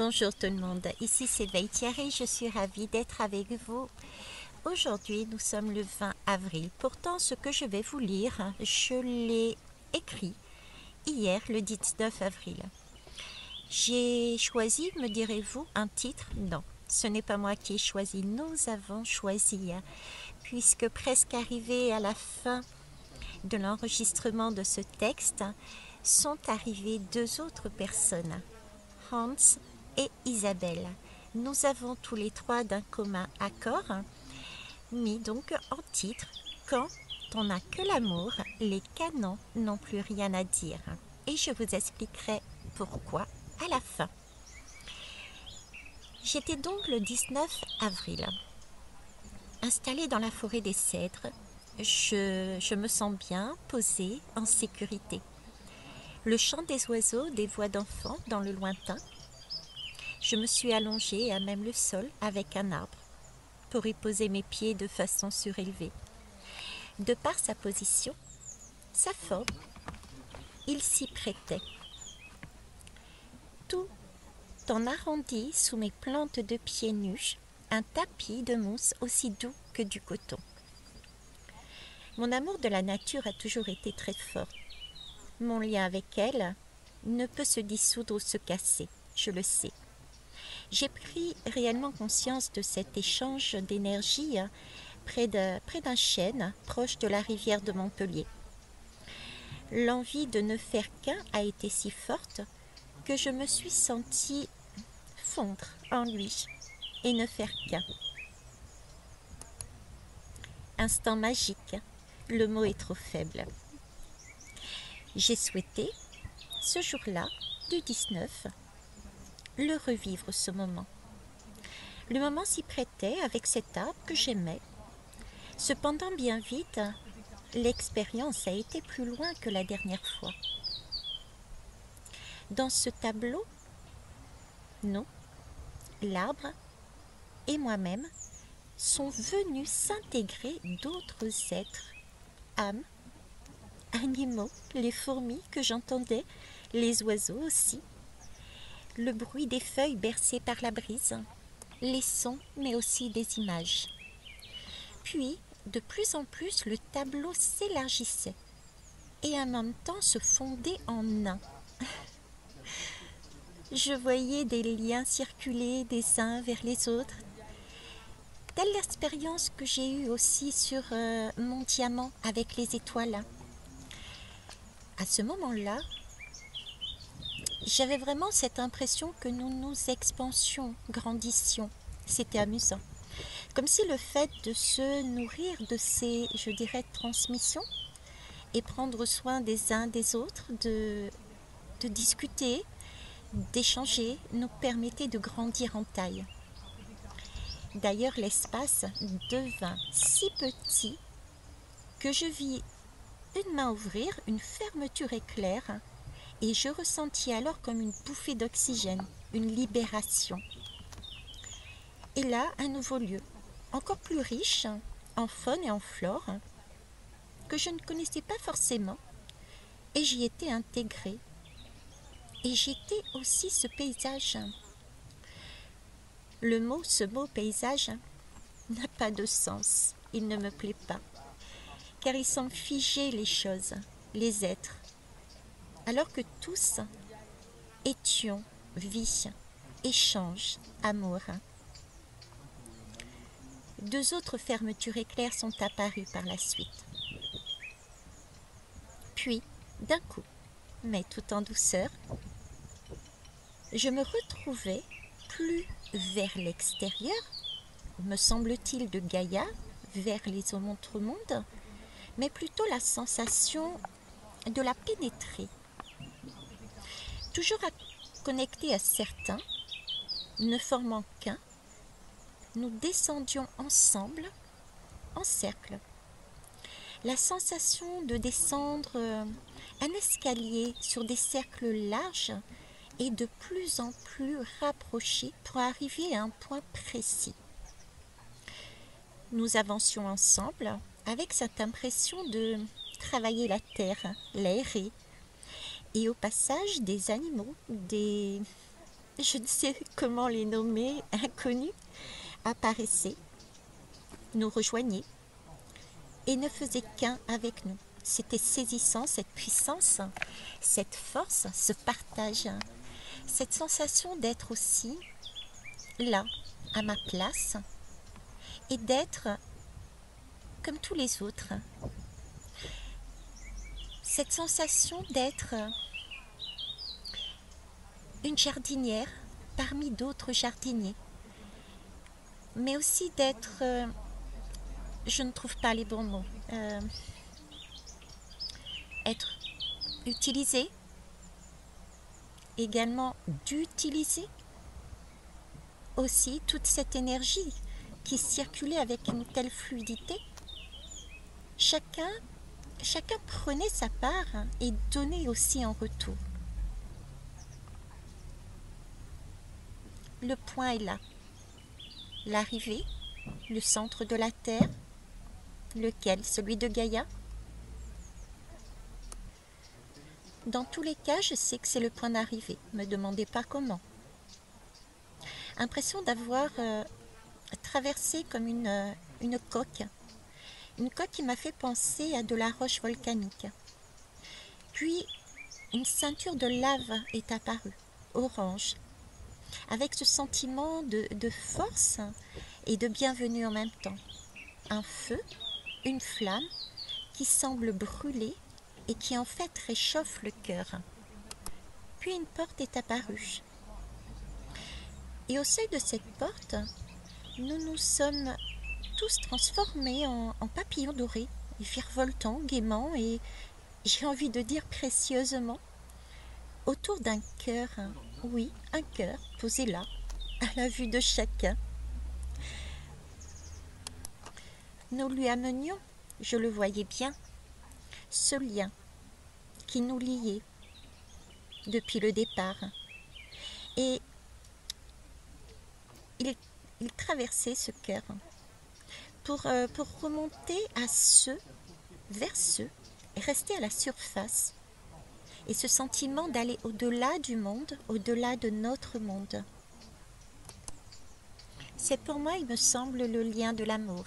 Bonjour tout le monde, ici c'est Thierry, je suis ravie d'être avec vous. Aujourd'hui nous sommes le 20 avril, pourtant ce que je vais vous lire, je l'ai écrit hier le 19 avril. J'ai choisi, me direz-vous, un titre? Non, ce n'est pas moi qui ai choisi, nous avons choisi, puisque presque arrivé à la fin de l'enregistrement de ce texte, sont arrivées deux autres personnes, Hans et Isabelle. Nous avons tous les trois d'un commun accord mis donc en titre « Quand on n'a que l'amour, les canons n'ont plus rien à dire ». Et je vous expliquerai pourquoi à la fin. J'étais donc le 19 avril, installée dans la forêt des cèdres. Je me sens bien, posée, en sécurité. Le chant des oiseaux, des voix d'enfants dans le lointain. Je me suis allongée à même le sol avec un arbre pour y poser mes pieds de façon surélevée. De par sa position, sa forme, il s'y prêtait. Tout en arrondi sous mes plantes de pieds nus, un tapis de mousse aussi doux que du coton. Mon amour de la nature a toujours été très fort. Mon lien avec elle ne peut se dissoudre ou se casser, je le sais. J'ai pris réellement conscience de cet échange d'énergie près d'un chêne proche de la rivière de Montpellier. L'envie de ne faire qu'un a été si forte que je me suis sentie fondre en lui et ne faire qu'un. Instant magique, le mot est trop faible. J'ai souhaité, ce jour-là, du 19, le revivre ce moment. Le moment s'y prêtait avec cet arbre que j'aimais. Cependant, bien vite, l'expérience a été plus loin que la dernière fois. Dans ce tableau, nous, l'arbre et moi-même sont venus s'intégrer d'autres êtres, âmes, animaux, les fourmis que j'entendais, les oiseaux aussi, le bruit des feuilles bercées par la brise, les sons mais aussi des images. Puis, de plus en plus, le tableau s'élargissait et en même temps se fondait en un. Je voyais des liens circuler des uns vers les autres. Telle l'expérience que j'ai eue aussi sur mon diamant avec les étoiles. À ce moment-là, j'avais vraiment cette impression que nous nous expansions, grandissions. C'était amusant. Comme si le fait de se nourrir de ces, je dirais, transmissions et prendre soin des uns des autres, de discuter, d'échanger, nous permettait de grandir en taille. D'ailleurs, l'espace devint si petit que je vis une main ouvrir, une fermeture éclair, et je ressentis alors comme une bouffée d'oxygène, une libération. Et là, un nouveau lieu, encore plus riche en faune et en flore, que je ne connaissais pas forcément, et j'y étais intégrée. Et j'étais aussi ce paysage. Ce mot paysage n'a pas de sens, il ne me plaît pas, car il semble figer les choses, les êtres, alors que tous étions vie, échange, amour. Deux autres fermetures éclairs sont apparues par la suite. Puis, d'un coup, mais tout en douceur, je me retrouvais plus vers l'extérieur, me semble-t-il, de Gaïa, vers les autres mondes, mais plutôt la sensation de la pénétrer. Toujours connectés à certains, ne formant qu'un, nous descendions ensemble, en cercle. La sensation de descendre un escalier sur des cercles larges et de plus en plus rapprochés pour arriver à un point précis. Nous avancions ensemble avec cette impression de travailler la terre, l'aérer, et au passage des animaux, des je ne sais comment les nommer, inconnus, apparaissaient, nous rejoignaient et ne faisaient qu'un avec nous. C'était saisissant, cette puissance, cette force, ce partage, cette sensation d'être aussi là, à ma place, et d'être comme tous les autres. Cette sensation d'être une jardinière parmi d'autres jardiniers, mais aussi d'être, je ne trouve pas les bons mots, être utilisé, également d'utiliser aussi toute cette énergie qui circulait avec une telle fluidité. Chacun prenait sa part et donnait aussi en retour. Le point est là. L'arrivée, le centre de la Terre, lequel? Celui de Gaïa. Dans tous les cas, je sais que c'est le point d'arrivée. Ne me demandez pas comment. Impression d'avoir traversé comme une coque. Une coque qui m'a fait penser à de la roche volcanique. Puis, une ceinture de lave est apparue, orange, avec ce sentiment de force et de bienvenue en même temps. Un feu, une flamme qui semble brûler et qui en fait réchauffe le cœur. Puis une porte est apparue. Et au seuil de cette porte, nous nous sommes tous transformés en papillons dorés, virevoltant gaiement et, j'ai envie de dire précieusement, autour d'un cœur, oui, un cœur posé là, à la vue de chacun. Nous lui amenions, je le voyais bien, ce lien qui nous liait depuis le départ. Et il traversait ce cœur pour remonter à ceux, vers ceux, et rester à la surface. Et ce sentiment d'aller au-delà du monde, au-delà de notre monde. C'est pour moi, il me semble, le lien de l'amour.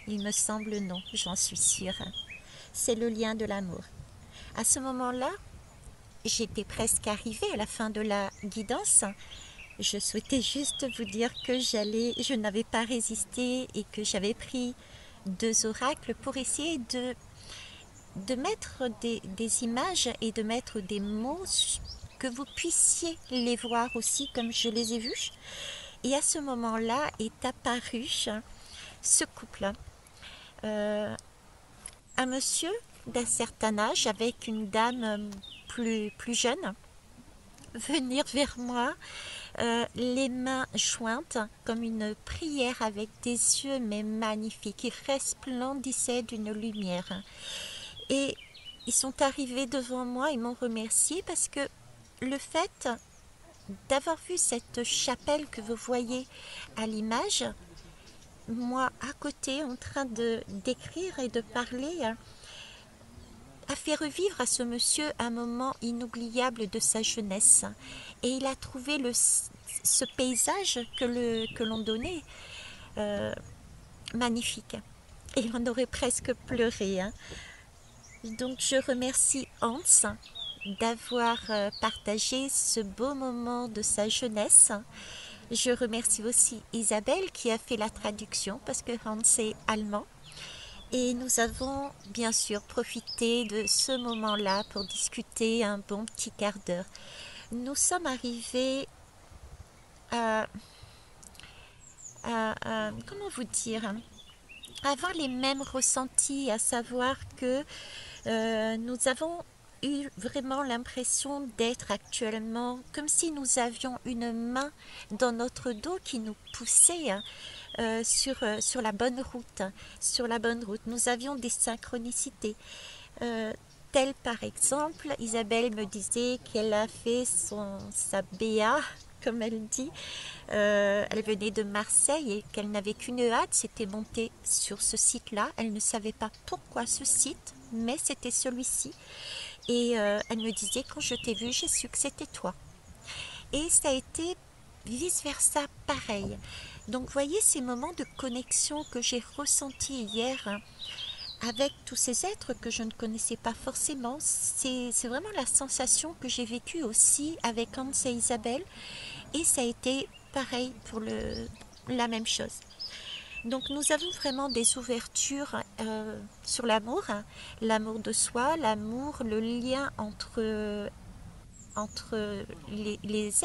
Il me semble non, j'en suis sûre. C'est le lien de l'amour. À ce moment-là, j'étais presque arrivée à la fin de la guidance. Je souhaitais juste vous dire que je n'avais pas résisté et que j'avais pris 2 oracles pour essayer de mettre des images et de mettre des mots, que vous puissiez les voir aussi comme je les ai vus. Et à ce moment-là est apparu ce couple. Un monsieur d'un certain âge avec une dame plus jeune venir vers moi, les mains jointes comme une prière avec des yeux mais magnifiques qui resplendissaient d'une lumière. Et ils sont arrivés devant moi et m'ont remercié parce que le fait d'avoir vu cette chapelle que vous voyez à l'image, moi à côté en train d'écrire et de parler, a fait revivre à ce monsieur un moment inoubliable de sa jeunesse. Et il a trouvé ce paysage que l'on donnait magnifique. Et il en aurait presque pleuré. Donc je remercie Hans d'avoir partagé ce beau moment de sa jeunesse. Je remercie aussi Isabelle qui a fait la traduction parce que Hans est allemand. Et nous avons bien sûr profité de ce moment-là pour discuter un bon petit quart d'heure. Nous sommes arrivés à comment vous dire, avoir les mêmes ressentis, à savoir que nous avons eu vraiment l'impression d'être actuellement comme si nous avions une main dans notre dos qui nous poussait sur la bonne route. Sur la bonne route, nous avions des synchronicités. Telle par exemple, Isabelle me disait qu'elle a fait sa BA, comme elle dit. Elle venait de Marseille et qu'elle n'avait qu'une hâte, c'était monter sur ce site-là. Elle ne savait pas pourquoi ce site, mais c'était celui-ci. Et elle me disait, quand je t'ai vu, j'ai su que c'était toi. Et ça a été vice-versa, pareil. Donc voyez ces moments de connexion que j'ai ressentis hier avec tous ces êtres que je ne connaissais pas forcément. C'est vraiment la sensation que j'ai vécue aussi avec Hans et Isabelle. Et ça a été pareil pour la même chose. Donc nous avons vraiment des ouvertures sur l'amour, hein, l'amour de soi, l'amour, le lien entre les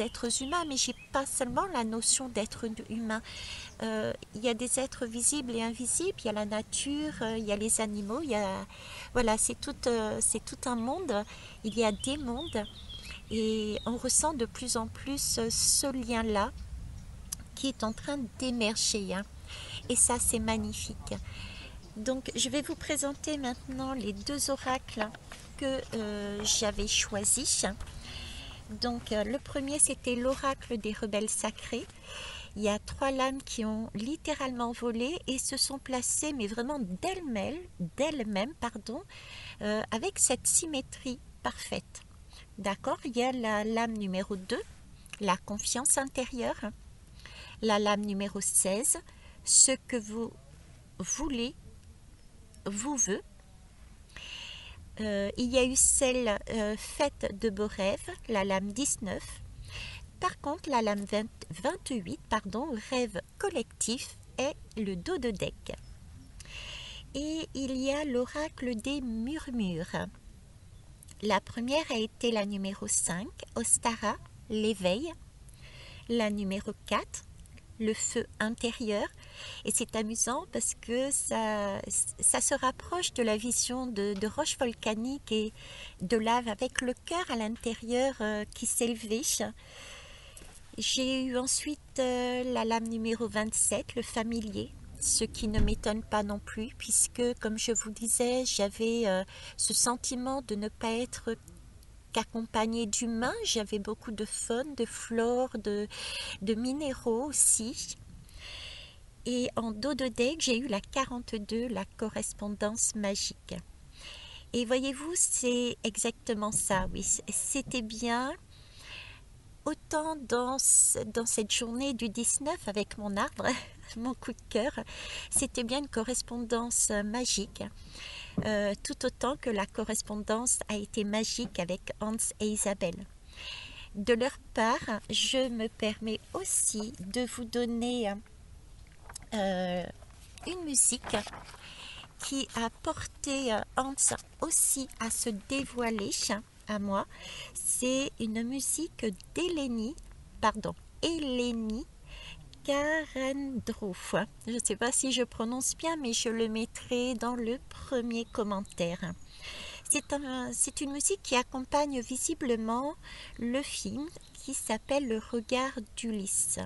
êtres humains, mais j'ai pas seulement la notion d'être humain. Il y a des êtres visibles et invisibles, il y a la nature, il y a les animaux, voilà, c'est tout un monde, il y a des mondes, et on ressent de plus en plus ce lien-là qui est en train d'émerger, hein. Et ça, c'est magnifique. Donc, je vais vous présenter maintenant les deux oracles que j'avais choisis. Donc, le premier, c'était l'oracle des rebelles sacrés. Il y a 3 lames qui ont littéralement volé et se sont placées, mais vraiment d'elles-mêmes, avec cette symétrie parfaite. D'accord? Il y a la lame numéro 2, la confiance intérieure. La lame numéro 16, ce que vous voulez, vous veut. Il y a eu celle faite de beaux rêves, la lame 19. Par contre, la lame 28, rêve collectif, est le dos de deck. Et il y a l'oracle des murmures. La première a été la numéro 5, Ostara, l'éveil. La numéro 4, le feu intérieur, et c'est amusant parce que ça se rapproche de la vision de roches volcaniques et de lave avec le cœur à l'intérieur qui s'élevait. J'ai eu ensuite la lame numéro 27, le familier, ce qui ne m'étonne pas non plus puisque, comme je vous disais, j'avais ce sentiment de ne pas être qu'accompagnée d'humains. J'avais beaucoup de faune, de flore, de minéraux aussi. Et en dos de deck, j'ai eu la 42, la correspondance magique. Et voyez-vous, c'est exactement ça, oui. C'était bien. Autant dans cette journée du 19 avec mon arbre, mon coup de cœur, c'était bien une correspondance magique. Tout autant que la correspondance a été magique avec Hans et Isabelle. De leur part, je me permets aussi de vous donner une musique qui a porté Hans aussi à se dévoiler à moi. C'est une musique Eleni Karendro. Je ne sais pas si je prononce bien, mais je le mettrai dans le premier commentaire. C'est une musique qui accompagne visiblement le film qui s'appelle Le regard d'Ulysse.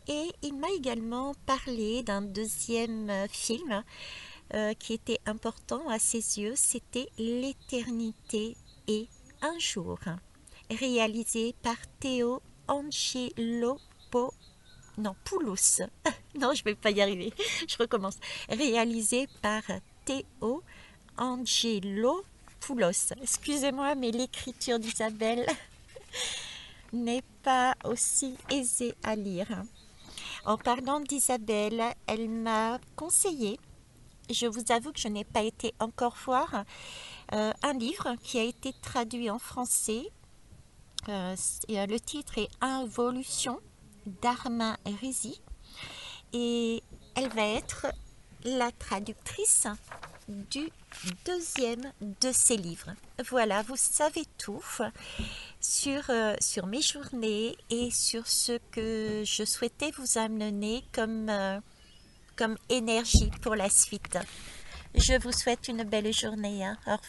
Et il m'a également parlé d'un deuxième film qui était important à ses yeux, c'était L'éternité et un jour, réalisé par Théo Angelopoulos. Non, je ne vais pas y arriver, je recommence. Réalisé par Théo Angelopoulos. Excusez-moi, mais l'écriture d'Isabelle n'est pas aussi aisée à lire. En parlant d'Isabelle, elle m'a conseillé, je vous avoue que je n'ai pas été encore voir, un livre qui a été traduit en français. Le titre est Involution d'Armin Rizzi et elle va être la traductrice du deuxième de ces livres. Voilà, vous savez tout sur mes journées et sur ce que je souhaitais vous amener comme énergie pour la suite. Je vous souhaite une belle journée. Au revoir.